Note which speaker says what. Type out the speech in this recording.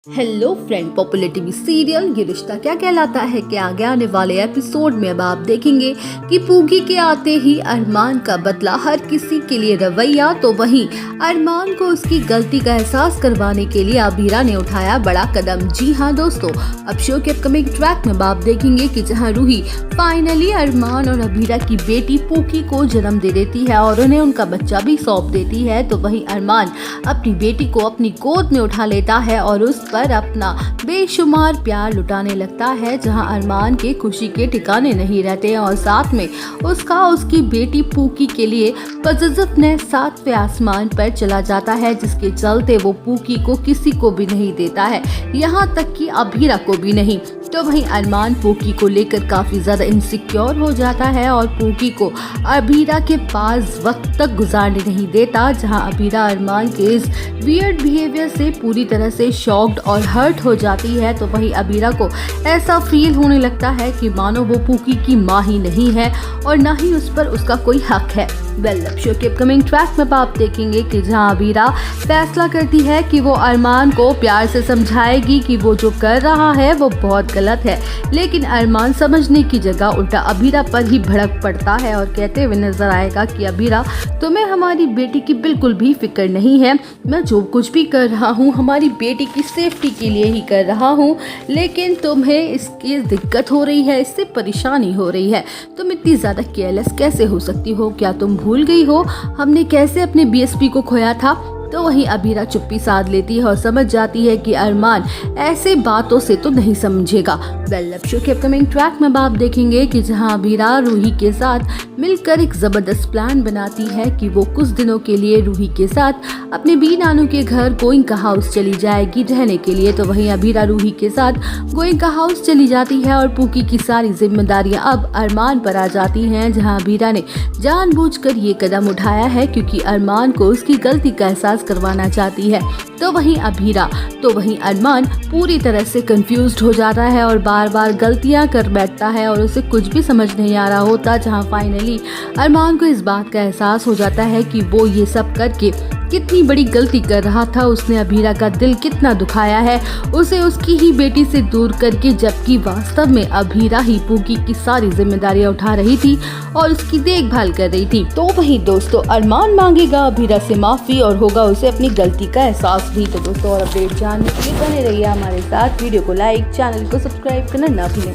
Speaker 1: Hello friend, popular TV serial ये रिश्ता क्या कहलाता है के आगे आने वाले एपिसोड में अब आप देखेंगे कि पूगी के आते ही अरमान का बदला हर किसी के लिए रवैया, तो वहीं अरमान को उसकी गलती का एहसास करवाने के लिए अबीरा ने उठाया बड़ा कदम। जी हाँ दोस्तों, अब शो के अपकमिंग ट्रैक में आप देखेंगे कि जहाँ रूही फाइनली अरमान और अबीरा की बेटी पूगी को जन्म दे देती है और उन्हें उनका बच्चा भी सौंप देती है, तो वहीं अरमान अपनी बेटी को अपनी गोद में उठा लेता है और उस पर अपना बेशुमार प्यार लुटाने लगता है। जहां अरमान के खुशी के ठिकाने नहीं रहते और साथ में उसकी बेटी पूगी के लिए ने 7वें आसमान पर चला जाता है, जिसके चलते वो पूगी को किसी को भी नहीं देता है, यहाँ तक कि अबीरा को भी नहीं। तो वहीं अरमान पूगी को लेकर काफी ज्यादा इनसिक्योर हो जाता है और पूगी को अबीरा के पास वक्त तक गुजारने नहीं देता। जहां अबीरा अरमान के इस वियर्ड बिहेवियर से पूरी तरह से शॉक्ड और हर्ट हो जाती है, तो वहीं अबीरा को ऐसा फील होने लगता है कि मानो वो पूगी की माँ ही नहीं है और ना ही उस पर उसका कोई हक है। शो के अपकमिंग ट्रैक में आप देखेंगे कि जहां अबीरा फैसला करती है कि वो अरमान को प्यार से समझाएगी कि वो जो कर रहा है वो बहुत गलत है, लेकिन अरमान समझने की जगह उल्टा अबीरा पर ही भड़क पड़ता है और कहते हुए नजर आएगा कि अबीरा, तुम्हें हमारी बेटी की बिल्कुल भी फिक्र नहीं है। मैं जो कुछ भी कर रहा हूँ हमारी बेटी की सेफ्टी के लिए ही कर रहा हूँ, लेकिन तुम्हें इसकी दिक्कत हो रही है, इससे परेशानी हो रही है। तुम इतनी ज्यादा केयरलेस कैसे हो सकती हो? क्या तुम भूल गई हो हमने कैसे अपने बीएसपी को खोया था? तो वहीं अबीरा चुप्पी साध लेती है और समझ जाती है कि अरमान ऐसे बातों से तो नहीं समझेगा। शो के अपकमिंग ट्रैक में आप देखेंगे कि जहां अबीरा रूही के साथ मिलकर एक जबरदस्त प्लान बनाती है कि वो कुछ दिनों के लिए रूही के साथ अपने बी नानू के घर गोइंका हाउस चली जाएगी रहने के लिए। तो वहीं अबीरा रूही के साथ गोइंका हाउस चली जाती है और पूगी की सारी जिम्मेदारियां अब अरमान पर आ जाती हैं। जहां अबीरा ने जानबूझकर ये कदम उठाया है क्योंकि अरमान को उसकी गलती का एहसास करवाना चाहती है। तो वहीं अरमान पूरी तरह से कंफ्यूज्ड हो जाता है और बार बार गलतियां कर बैठता है और उसे कुछ भी समझ नहीं आ रहा होता। जहां फाइनली अरमान को इस बात का एहसास हो जाता है कि वो ये सब करके कितनी बड़ी गलती कर रहा था, उसने अबीरा का दिल कितना दुखाया है उसे उसकी ही बेटी से दूर करके, जबकि वास्तव में अबीरा ही पूगी की सारी जिम्मेदारियां उठा रही थी और उसकी देखभाल कर रही थी। तो वहीं दोस्तों अरमान मांगेगा अबीरा से माफी और होगा उसे अपनी गलती का एहसास भी। तो दोस्तों और अपडेट जानने के लिए बने रहिए हमारे साथ, वीडियो को लाइक, चैनल को सब्सक्राइब करना ना भूलें।